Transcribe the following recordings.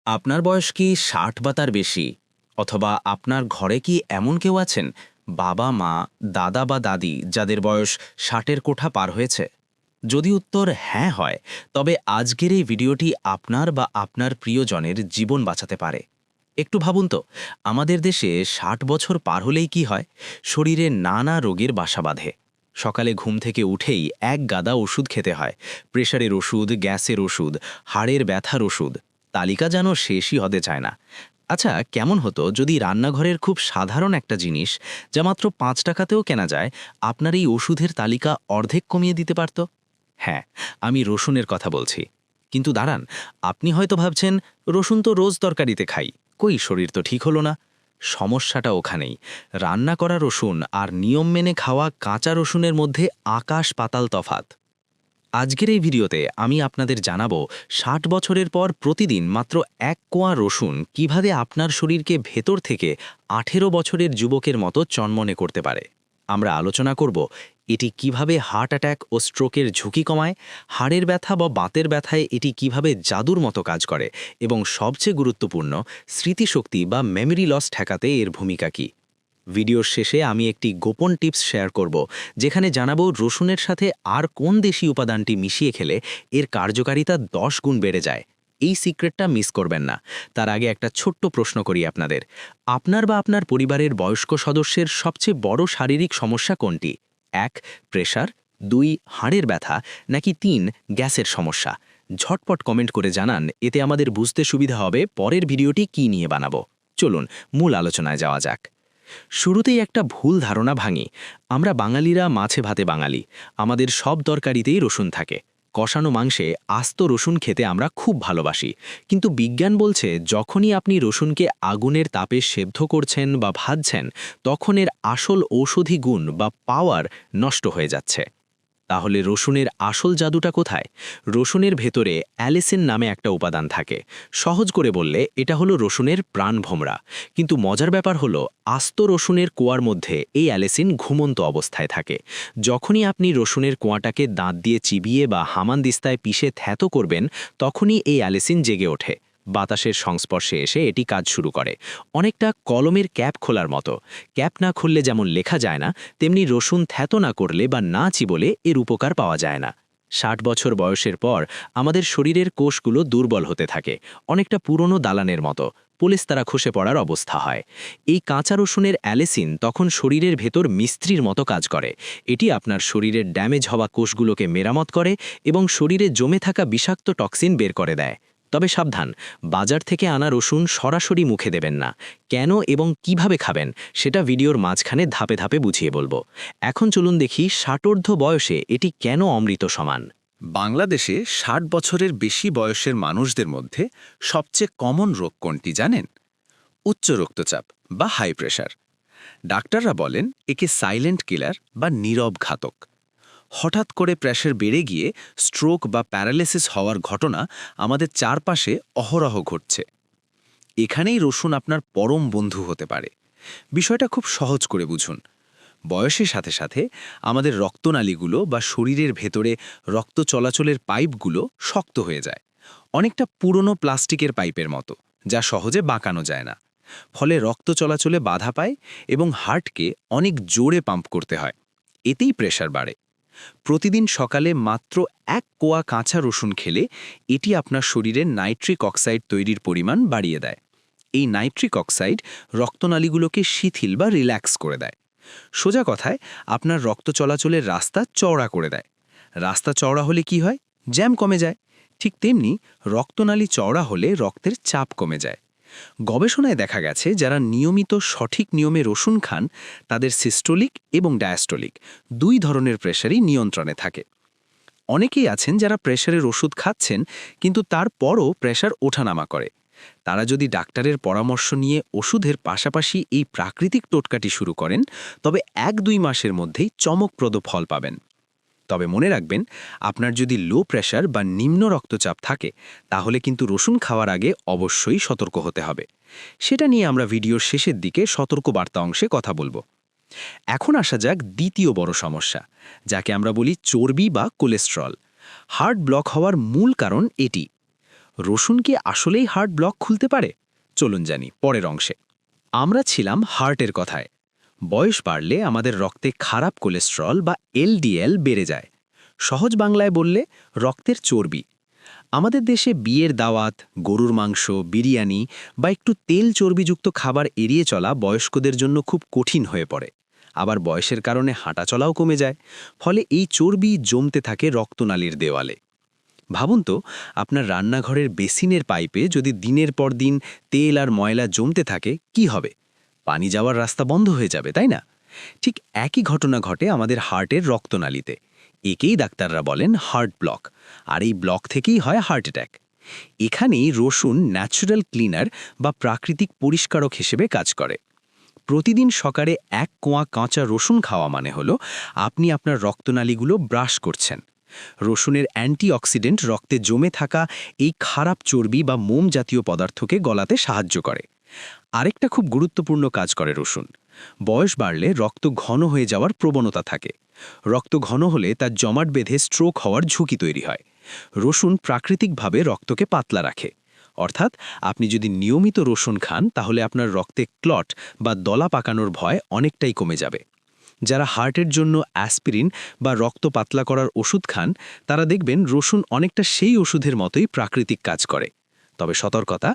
আপনার বয়স কি ৬০ বা তার বেশি? অথবা আপনার ঘরে কি এমন কেউ আছেন, বাবা, মা, দাদা বা দাদি যাদের বয়স ৬০-এর কোঠা পার হয়েছে? যদি উত্তর হ্যাঁ হয়, তবে আজকের এই ভিডিওটি আপনার বা আপনার প্রিয়জনের জীবন বাঁচাতে পারে। একটু ভাবুন তো, আমাদের দেশে ৬০ বছর পার হলেই কি হয়? শরীরে নানা রোগের বাসা বাঁধে। সকালে ঘুম থেকে উঠেই এক গাদা ওষুধ খেতে হয়। প্রেশারের ওষুধ, গ্যাসের ওষুধ, হাড়ের ব্যথার ওষুধ। তালিকা যেন শেষই হতে চায় না। আচ্ছা, কেমন হতো যদি রান্নাঘরের খুব সাধারণ একটা জিনিস, যা মাত্র ৫ টাকাতেও কেনা যায়, আপনার এই ওষুধের তালিকা অর্ধেক কমিয়ে দিতে পারত? হ্যাঁ, আমি রসুনের কথা বলছি। কিন্তু দাঁড়ান, আপনি হয়তো ভাবছেন, রসুন তো রোজ তরকারিতে খাই, কই শরীর তো ঠিক হলো না। সমস্যাটা ওখানেই। রান্না করা রসুন আর নিয়ম মেনে খাওয়া কাঁচা রসুনের মধ্যে আকাশ পাতাল তফাত। আজকের এই ভিডিওতে আমি আপনাদের জানাবো ৬০ বছরের পর প্রতিদিন মাত্র ১ কোয়া রসুন কিভাবে আপনার শরীরকে ভেতর থেকে ১৮ বছরের যুবকের মতো চনমনে করতে পারে। আমরা আলোচনা করব এটি কিভাবে হার্ট অ্যাটাক ও স্ট্রোকের ঝুঁকি কমায়, হাড়ের ব্যথা বা বাতের ব্যথায় এটি কিভাবে জাদুর মতো কাজ করে, এবং সবচেয়ে গুরুত্বপূর্ণ, স্মৃতিশক্তি বা মেমরি লস ঠেকাতে এর ভূমিকা কী। ভিডিওর শেষে আমি একটি গোপন টিপস শেয়ার করব, যেখানে জানাবো রসুনের সাথে আর কোন দেশি উপাদানটি মিশিয়ে খেলে এর কার্যকারিতা ১০ গুণ বেড়ে যায়। এই সিক্রেটটা মিস করবেন না। তার আগে একটা ছোট্ট প্রশ্ন করি আপনাদের। আপনার বা আপনার পরিবারের বয়স্ক সদস্যের সবচেয়ে বড় শারীরিক সমস্যা কোনটি? ১. প্রেশার, ২. হাড়ের ব্যথা, নাকি ৩. গ্যাসের সমস্যা? ঝটপট কমেন্ট করে জানান, এতে আমাদের বুঝতে সুবিধা হবে পরের ভিডিওটি কী নিয়ে বানাবো। চলুন মূল আলোচনায় যাওয়া যাক। শুরুতেই একটা ভুল ধারণা ভাঙি। আমরা বাঙালিরা মাছে ভাতে বাঙালি। আমাদের সব তরকারিতেই রসুন থাকে। কষানো মাংসে আস্ত রসুন খেতে আমরা খুব ভালোবাসি। কিন্তু বিজ্ঞান বলছে, যখনই আপনি রসুনকে আগুনের তাপে সেদ্ধ করছেন বা ভাজছেন, তখন এর আসল ঔষধি গুণ বা পাওয়ার নষ্ট হয়ে যাচ্ছে। তাহলে রসুনের আসল জাদুটা কোথায়? রসুনের ভেতরে অ্যালিসিন নামে একটা উপাদান থাকে। সহজ করে বললে এটা হলো রসুনের প্রাণভোমরা। কিন্তু মজার ব্যাপার হলো, আস্ত রসুনের কোয়ার মধ্যে এই অ্যালিসিন ঘুমন্ত অবস্থায় থাকে। যখনই আপনি রসুনের কোয়াটাকে দাঁত দিয়ে চিবিয়ে বা হামানদিস্তায় পিষে থ্যাতো করবেন, তখনই এই অ্যালিসিন জেগে ওঠে। বাতাসের সংস্পর্শে এসে এটি কাজ শুরু করে। অনেকটা কলমের ক্যাপ খোলার মতো। ক্যাপ না খুললে যেমন লেখা যায় না, তেমনি রসুন থ্যাতো না করলে বা না চিবোলে এর উপকার পাওয়া যায় না। ৬০ বছর বয়সের পর আমাদের শরীরের কোষগুলো দুর্বল হতে থাকে, অনেকটা পুরনো দালানের মতো। পলিস্তারা খসে পড়ার অবস্থা হয়। এই কাঁচা রসুনের অ্যালিসিন তখন শরীরের ভেতর মিস্ত্রির মতো কাজ করে। এটি আপনার শরীরের ড্যামেজ হওয়া কোষগুলোকে মেরামত করে এবং শরীরে জমে থাকা বিষাক্ত টক্সিন বের করে দেয়। তবে সাবধান, বাজার থেকে আনা রসুন সরাসরি মুখে দেবেন না। কেন এবং কিভাবে খাবেন সেটা ভিডিওর মাঝখানে ধাপে ধাপে বুঝিয়ে বলবো। এখন চলুন দেখি ৬০ বয়সে এটি কেন অমৃত সমান। বাংলাদেশে ৬০ বছরের বেশি বয়সের মানুষদের মধ্যে সবচেয়ে কমন রোগ কোনটি জানেন? উচ্চ রক্তচাপ বা হাই প্রেশার। ডাক্তাররা বলেন একে সাইলেন্ট কিলার বা নীরব ঘাতক। হঠাৎ করে প্রেশার বেড়ে গিয়ে স্ট্রোক বা প্যারালিসিস হওয়ার ঘটনা আমাদের চারপাশে অহরহ ঘটছে। এখানেই রসুন আপনার পরম বন্ধু হতে পারে। বিষয়টা খুব সহজ করে বুঝুন। বয়সের সাথে সাথে আমাদের রক্তনালীগুলো বা শরীরের ভেতরে রক্ত চলাচলের পাইপগুলো শক্ত হয়ে যায়, অনেকটা পুরনো প্লাস্টিকের পাইপের মতো, যা সহজে বাঁকানো যায় না। ফলে রক্ত চলাচলে বাধা পায় এবং হার্টকে অনেক জোরে পাম্প করতে হয়। এতেই প্রেশার বাড়ে। প্রতিদিন সকালে মাত্র ১ কোয়া কাঁচা রসুন খেলে এটি আপনার শরীরে নাইট্রিক অক্সাইড তৈরির পরিমাণ বাড়িয়ে দেয়। এই নাইট্রিক অক্সাইড রক্তনালীগুলোকে শিথিল বা রিল্যাক্স করে দেয়। সোজা কথায় আপনার রক্ত চলাচলের রাস্তা চওড়া করে দেয়। রাস্তা চওড়া হলে কি হয়? জ্যাম কমে যায়। ঠিক তেমনি রক্তনালী চওড়া হলে রক্তের চাপ কমে যায়। গবেষণায় দেখা গেছে, যারা নিয়মিত সঠিক নিয়মে রসুন খান, তাদের সিস্টোলিক এবং ডায়াস্টোলিক দুই ধরনের প্রেশারই নিয়ন্ত্রণে থাকে। অনেকেই আছেন যারা প্রেশারের ওষুধ খাচ্ছেন, কিন্তু তারপরও প্রেশার ওঠানামা করে। তারা যদি ডাক্তারের পরামর্শ নিয়ে ওষুধের পাশাপাশি এই প্রাকৃতিক টোটকাটি শুরু করেন, তবে ১-২ মাসের মধ্যেই চমকপ্রদ ফল পাবেন। তবে মনে রাখবেন, আপনার যদি লো প্রেশার বা নিম্ন রক্তচাপ থাকে, তাহলে কিন্তু রসুন খাওয়ার আগে অবশ্যই সতর্ক হতে হবে। সেটা নিয়ে আমরা ভিডিওর শেষের দিকে সতর্কবার্তা অংশে কথা বলবো। এখন আসা যাক দ্বিতীয় বড় সমস্যা, যাকে আমরা বলি চর্বি বা কোলেস্টেরল। হার্ট ব্লক হওয়ার মূল কারণ এটি। রসুন কি আসলেই হার্ট ব্লক খুলতে পারে? চলুন জানি পরের অংশে। আমরা ছিলাম হার্টের কথায়। বয়স বাড়লে আমাদের রক্তে খারাপ কোলেস্টেরল বা এলডিএল বেড়ে যায়। সহজ বাংলায় বললে রক্তের চর্বি। আমাদের দেশে বিয়ের দাওয়াত, গরুর মাংস, বিরিয়ানি বা একটু তেল চর্বিযুক্ত খাবার এড়িয়ে চলা বয়স্কদের জন্য খুব কঠিন হয়ে পড়ে। আবার বয়সের কারণে হাঁটাচলাও কমে যায়। ফলে এই চর্বি জমতে থাকে রক্তনালীর দেওয়ালে। ভাবুন তো, আপনার রান্নাঘরের বেসিনের পাইপে যদি দিনের পর দিন তেল আর ময়লা জমতে থাকে কি হবে? পানি যাওয়ার রাস্তা বন্ধ হয়ে যাবে, তাই না? ঠিক একই ঘটনা ঘটে আমাদের হার্টের রক্তনালীতে। একেই ডাক্তাররা বলেন হার্ট ব্লক। আর এই ব্লক থেকেই হয় হার্ট অ্যাটাক। এখানেই রসুন ন্যাচারাল ক্লিনার বা প্রাকৃতিক পরিষ্কারক হিসেবে কাজ করে। প্রতিদিন সকালে 1 কোয়া কাঁচা রসুন খাওয়া মানে হলো আপনি আপনার রক্তনালীগুলো ব্রাশ করছেন। রসুনের অ্যান্টিঅক্সিডেন্ট রক্তে জমে থাকা এই খারাপ চর্বি বা মোম জাতীয় পদার্থকে গলাতে সাহায্য করে। আরেকটা খুব গুরুত্বপূর্ণ কাজ করে রসুন। বয়স বাড়লে রক্ত ঘন হয়ে যাওয়ার প্রবণতা থাকে। রক্ত ঘন হলে তার জমাট বেঁধে স্ট্রোক হওয়ার ঝুঁকি তৈরি হয়। রসুন প্রাকৃতিকভাবে রক্তকে পাতলা রাখে। অর্থাৎ আপনি যদি নিয়মিত রসুন খান তাহলে আপনার রক্তে ক্লট বা দলা পাকানোর ভয় অনেকটাই কমে যাবে। যারা হার্টের জন্য অ্যাসপিরিন বা রক্ত পাতলা করার ওষুধ খান তারা দেখবেন রসুন অনেকটা সেই ওষুধের মতোই প্রাকৃতিক কাজ করে। তবে সতর্কতা,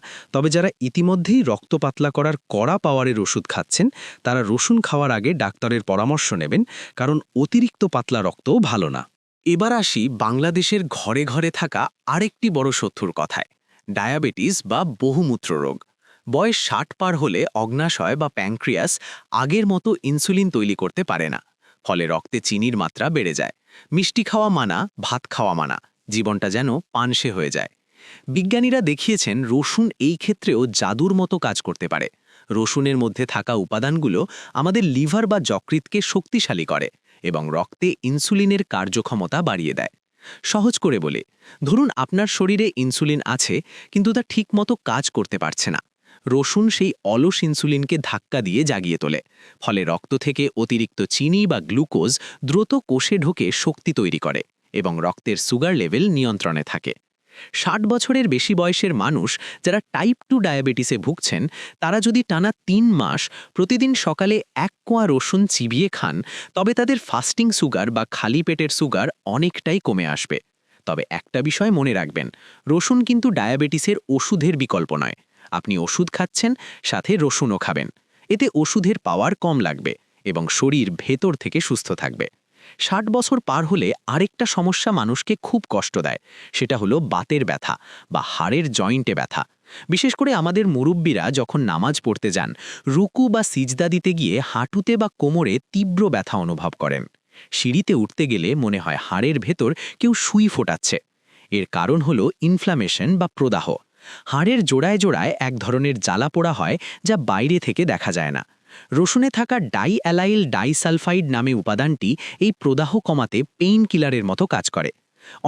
যারা ইতিমধ্যেই রক্ত পাতলা করার কড়া পাওয়ারের ওষুধ খাচ্ছেন তারা রসুন খাওয়ার আগে ডাক্তারের পরামর্শ নেবেন, কারণ অতিরিক্ত পাতলা রক্তও ভালো না। এবার আসি বাংলাদেশের ঘরে ঘরে থাকা আরেকটি বড় শত্রুর কথায়, ডায়াবেটিস বা বহুমূত্র রোগ। বয়স 60 পার হলে অগ্নাশয় বা প্যানক্রিয়াস আগের মতো ইনসুলিন তৈরি করতে পারে না। ফলে রক্তে চিনির মাত্রা বেড়ে যায়। মিষ্টি খাওয়া মানা, ভাত খাওয়া মানা, জীবনটা যেন পানসে হয়ে যায়। বিজ্ঞানীরা দেখিয়েছেন রসুন এই ক্ষেত্রেও জাদুর মতো কাজ করতে পারে। রসুনের মধ্যে থাকা উপাদানগুলো আমাদের লিভার বা যকৃৎকে শক্তিশালী করে এবং রক্তে ইনসুলিনের কার্যক্ষমতা বাড়িয়ে দেয়। সহজ করে বলে, ধরুন আপনার শরীরে ইনসুলিন আছে কিন্তু তা ঠিকমতো কাজ করতে পারছে না। রসুন সেই অলস ইনসুলিনকে ধাক্কা দিয়ে জাগিয়ে তোলে। ফলে রক্ত থেকে অতিরিক্ত চিনি বা গ্লুকোজ দ্রুত কোষে ঢোকে শক্তি তৈরি করে এবং রক্তের সুগার লেভেল নিয়ন্ত্রণে থাকে। 60 বছরের বেশি বয়সের মানুষ যারা টাইপ 2 ডায়াবেটিসে ভুগছেন তারা যদি টানা 3 মাস প্রতিদিন সকালে 1 কোয়া রসুন চিবিয়ে খান তবে তাদের ফাস্টিং সুগার বা খালি পেটের সুগার অনেকটাই কমে আসবে। তবে একটা বিষয় মনে রাখবেন, রসুন কিন্তু ডায়াবেটিসের ওষুধের বিকল্প নয়। আপনি ওষুধ খাচ্ছেন, সাথে রসুনও খাবেন। এতে ওষুধের পাওয়ার কম লাগবে এবং শরীর ভেতর থেকে সুস্থ থাকবে। 60 বছর পার হলে আরেকটা সমস্যা মানুষকে খুব কষ্ট দেয়, সেটা হলো বাতের ব্যথা বা হাড়ের জয়েন্টে ব্যথা। বিশেষ করে আমাদের মুরব্বীরা যখন নামাজ পড়তে যান, রুকু বা সিজদা দিতে গিয়ে হাঁটুতে বা কোমরে তীব্র ব্যথা অনুভব করেন। সিঁড়িতে উঠতে গেলে মনে হয় হাড়ের ভেতর কেউ সুই ফোটাচ্ছে। এর কারণ হলো ইনফ্ল্যামেশন বা প্রদাহ। হাড়ের জোড়ায় জোড়ায় এক ধরনের জ্বালা পোড়া হয় যা বাইরে থেকে দেখা যায় না। রসুনে থাকা ডাইঅ্যালাইল ডাইসালফাইড নামে উপাদানটি এই প্রদাহ কমাতে পেইন কিলারের মতো কাজ করে।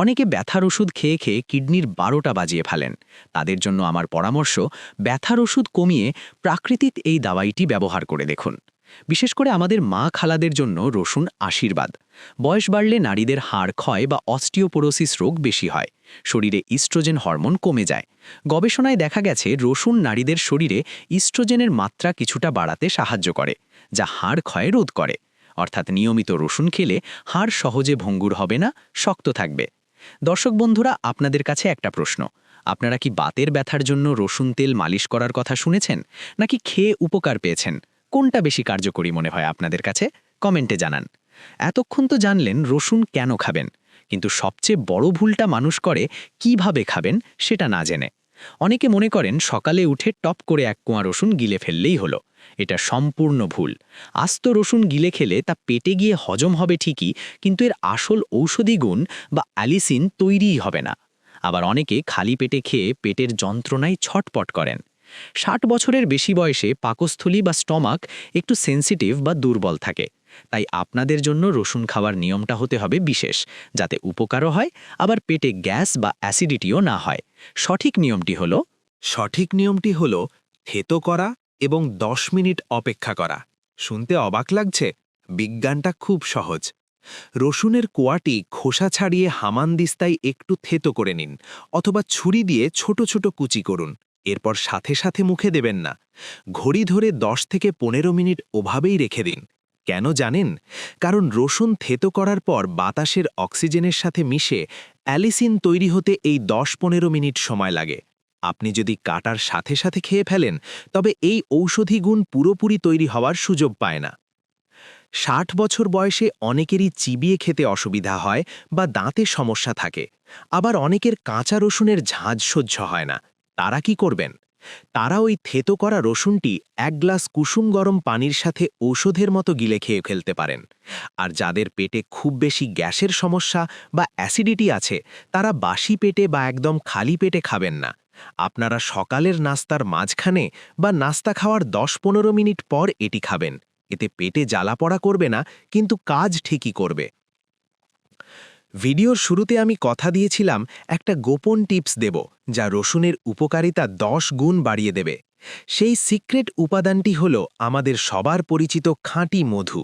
অনেকে ব্যথার ওষুধ খেয়ে খেয়ে কিডনির 12টা বাজিয়ে ফেলেন। তাদের জন্য আমার পরামর্শ, ব্যথার ওষুধ কমিয়ে প্রাকৃতিক এই দাওয়াইটি ব্যবহার করে দেখুন। বিশেষ করে আমাদের মা খালাদের জন্য রসুন আশীর্বাদ। বয়স বাড়লে নারীদের হাড় ক্ষয় বা অস্টিওপোরোসিস রোগ বেশি হয়। শরীরে ইস্ট্রোজেন হরমোন কমে যায়। গবেষণায় দেখা গেছে রসুন নারীদের শরীরে ইস্ট্রোজেনের মাত্রা কিছুটা বাড়াতে সাহায্য করে, যা হাড় ক্ষয় রোধ করে। অর্থাৎ নিয়মিত রসুন খেলে হাড় সহজে ভঙ্গুর হবে না, শক্ত থাকবে। দর্শক বন্ধুরা, আপনাদের কাছে একটা প্রশ্ন, আপনারা কি বাতের ব্যথার জন্য রসুন তেল মালিশ করার কথা শুনেছেন, নাকি খেয়ে উপকার পেয়েছেন? কোনটা বেশি কার্যকরী মনে হয় আপনাদের কাছে? কমেন্টে জানান। এতক্ষণ তো জানলেন রসুন কেন খাবেন, কিন্তু সবচেয়ে বড় ভুলটা মানুষ করে কিভাবে খাবেন সেটা না জেনে। অনেকে মনে করেন সকালে উঠে টপ করে 1 কোয়া রসুন গিলে ফেললেই হলো। এটা সম্পূর্ণ ভুল। আস্ত রসুন গিলে খেলে তা পেটে গিয়ে হজম হবে ঠিকই, কিন্তু এর আসল ঔষধি গুণ বা অ্যালিসিন তৈরিই হবে না। আবার অনেকে খালি পেটে খেয়ে পেটের যন্ত্রণায় ছটপট করেন। 60 বছরের বেশি বয়সে পাকস্থলী বা স্টমাক একটু সেনসিটিভ বা দুর্বল থাকে। তাই আপনাদের জন্য রসুন খাওয়ার নিয়মটা হতে হবে বিশেষ, যাতে উপকারও হয় আবার পেটে গ্যাস বা অ্যাসিডিটিও না হয়। সঠিক নিয়মটি হলো থেতো করা এবং 10 মিনিট অপেক্ষা করা। শুনতে অবাক লাগছে? বিজ্ঞানটা খুব সহজ। রসুনের কোয়াটি খোসা ছাড়িয়ে হামানদিস্তায় একটু থেতো করে নিন অথবা ছুরি দিয়ে ছোট ছোট কুচি করুন। এরপর সাথে সাথে মুখে দেবেন না। ঘড়ি ধরে 10 থেকে 15 মিনিট ওভাবেই রেখে দিন। কেন জানেন? কারণ রসুন থেতো করার পর বাতাসের অক্সিজেনের সাথে মিশে অ্যালিসিন তৈরি হতে এই 10-15 মিনিট সময় লাগে। আপনি যদি কাটার সাথে সাথে খেয়ে ফেলেন তবে এই ঔষধি গুণ পুরোপুরি তৈরি হওয়ার সুযোগ পায় না। 60 বছর বয়সে অনেকেরই চিবিয়ে খেতে অসুবিধা হয় বা দাঁতে সমস্যা থাকে। আবার অনেকের কাঁচা রসুনের ঝাঁঝ সহ্য হয় না। তারা কি করবেন? তারা ওই থেতো করা রসুনটি 1 গ্লাস কুসুম গরম পানির সাথে ঔষধের মতো গিলে খেয়ে ফেলতে পারেন। আর যাদের পেটে খুব বেশি গ্যাসের সমস্যা বা অ্যাসিডিটি আছে, তারা বাসি পেটে বা একদম খালি পেটে খাবেন না। আপনারা সকালের নাস্তার মাঝখানে বা নাস্তা খাওয়ার 10-15 মিনিট পর এটি খাবেন। এতে পেটে জ্বালা পড়া করবে না, কিন্তু কাজ ঠিকই করবে। ভিডিওর শুরুতে আমি কথা দিয়েছিলাম একটা গোপন টিপস দেব, যা রসুনের উপকারিতা 10 গুণ বাড়িয়ে দেবে। সেই সিক্রেট উপাদানটি হল আমাদের সবার পরিচিত খাঁটি মধু।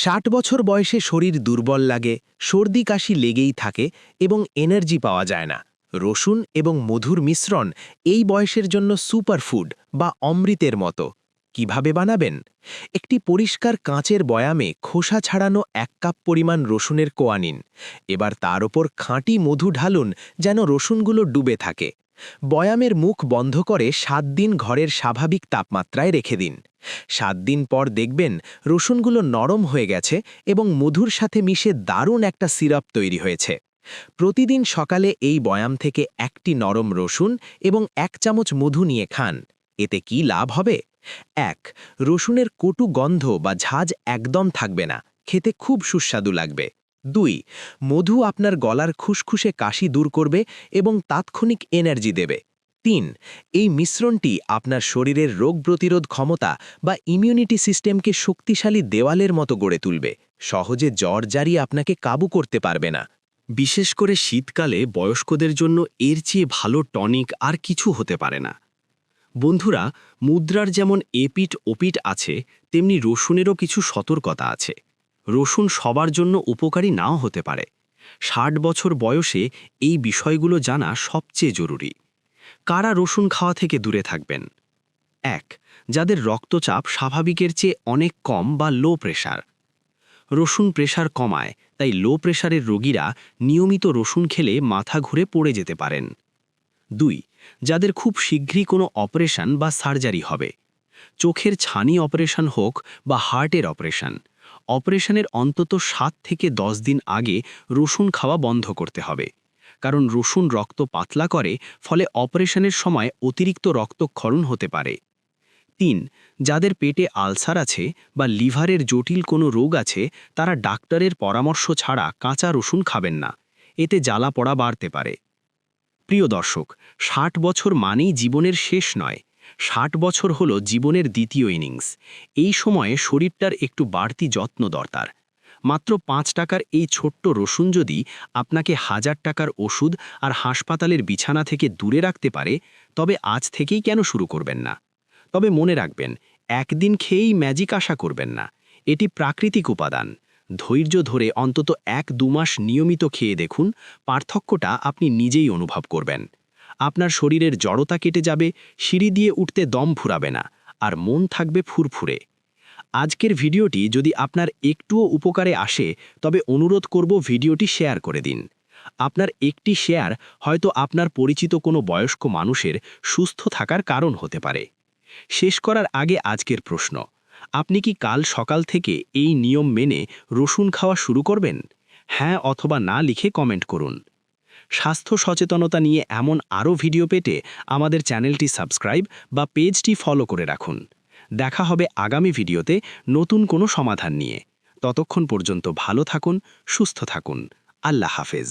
60 বছর বয়সে শরীর দুর্বল লাগে, সর্দি কাশি লেগেই থাকে এবং এনার্জি পাওয়া যায় না। রসুন এবং মধুর মিশ্রণ এই বয়সের জন্য সুপারফুড বা অমৃতের মতো। কিভাবে বানাবেন? একটি পরিষ্কার কাঁচের বয়ামে খোসা ছাড়ানো 1 কাপ পরিমাণ রসুনের কোয়া নিন। এবার তার ওপর খাঁটি মধু ঢালুন যেন রসুনগুলো ডুবে থাকে। বয়ামের মুখ বন্ধ করে 7 দিন ঘরের স্বাভাবিক তাপমাত্রায় রেখে দিন। 7 দিন পর দেখবেন রসুনগুলো নরম হয়ে গেছে এবং মধুর সাথে মিশে দারুণ একটা সিরাপ তৈরি হয়েছে। প্রতিদিন সকালে এই বয়াম থেকে একটি নরম রসুন এবং 1 চামচ মধু নিয়ে খান। এতে কি লাভ হবে? 1. রসুনের কটু গন্ধ বা ঝাঁজ একদম থাকবে না, খেতে খুব সুস্বাদু লাগবে। 2. মধু আপনার গলার খুসখুসে কাশি দূর করবে এবং তাৎক্ষণিক এনার্জি দেবে। 3. এই মিশ্রণটি আপনার শরীরের রোগ প্রতিরোধ ক্ষমতা বা ইমিউনিটি সিস্টেমকে শক্তিশালী দেওয়ালের মতো গড়ে তুলবে। সহজে জ্বর জারি আপনাকে কাবু করতে পারবে না। বিশেষ করে শীতকালে বয়স্কদের জন্য এর চেয়ে ভালো টনিক আর কিছু হতে পারে না। বন্ধুরা, মুদ্রার যেমন এপিঠ ওপিঠ আছে, তেমনি রসুনেরও কিছু সতর্কতা আছে। রসুন সবার জন্য উপকারী নাও হতে পারে। 60 বছর বয়সে এই বিষয়গুলো জানা সবচেয়ে জরুরি। কারা রসুন খাওয়া থেকে দূরে থাকবেন? 1. যাদের রক্তচাপ স্বাভাবিকের চেয়ে অনেক কম বা লো প্রেশার। রসুন প্রেশার কমায়, তাই লো প্রেশারের রোগীরা নিয়মিত রসুন খেলে মাথা ঘুরে পড়ে যেতে পারেন। 2. যাদের খুব শীঘ্রই কোনো অপারেশন বা সার্জারি হবে, চোখের ছানি অপারেশন হোক বা হার্টের অপারেশন, অপারেশনের অন্তত 7 থেকে 10 দিন আগে রসুন খাওয়া বন্ধ করতে হবে। কারণ রসুন রক্ত পাতলা করে, ফলে অপারেশনের সময় অতিরিক্ত রক্তক্ষরণ হতে পারে। 3. যাদের পেটে আলসার আছে বা লিভারের জটিল কোনো রোগ আছে, তারা ডাক্তারের পরামর্শ ছাড়া কাঁচা রসুন খাবেন না। এতে জ্বালা পড়া বাড়তে পারে। প্রিয় দর্শক, 60 বছর মানেই জীবনের শেষ নয়। 60 বছর হল জীবনের দ্বিতীয় ইনিংস। এই সময়ে শরীরটার একটু বাড়তি যত্ন দরকার। মাত্র 5 টাকার এই ছোট্ট রসুন যদি আপনাকে 1000 টাকার ওষুধ আর হাসপাতালের বিছানা থেকে দূরে রাখতে পারে, তবে আজ থেকেই কেন শুরু করবেন না? তবে মনে রাখবেন, একদিন খেয়েই ম্যাজিক আশা করবেন না। এটি প্রাকৃতিক উপাদান। ধৈর্য ধরে অন্তত 1-2 মাস নিয়মিত খেয়ে দেখুন, পার্থক্যটা আপনি নিজেই অনুভব করবেন। আপনার শরীরের জড়তা কেটে যাবে, সিঁড়ি দিয়ে উঠতে দম ফুরাবে না, আর মন থাকবে ফুরফুরে। আজকের ভিডিওটি যদি আপনার একটুও উপকারে আসে, তবে অনুরোধ করব ভিডিওটি শেয়ার করে দিন। আপনার একটি শেয়ার হয়তো আপনার পরিচিত কোনো বয়স্ক মানুষের সুস্থ থাকার কারণ হতে পারে। শেষ করার আগে আজকের প্রশ্ন: আপনি কি কাল সকাল থেকে এই নিয়ম মেনে রসুন খাওয়া শুরু করবেন? হ্যাঁ অথবা না লিখে কমেন্ট করুন। স্বাস্থ্য সচেতনতা নিয়ে এমন আরও ভিডিও পেতে আমাদের চ্যানেলটি সাবস্ক্রাইব বা পেজটি ফলো করে রাখুন। দেখা হবে আগামী ভিডিওতে নতুন কোনো সমাধান নিয়ে। ততক্ষণ পর্যন্ত ভালো থাকুন, সুস্থ থাকুন। আল্লাহ হাফেজ।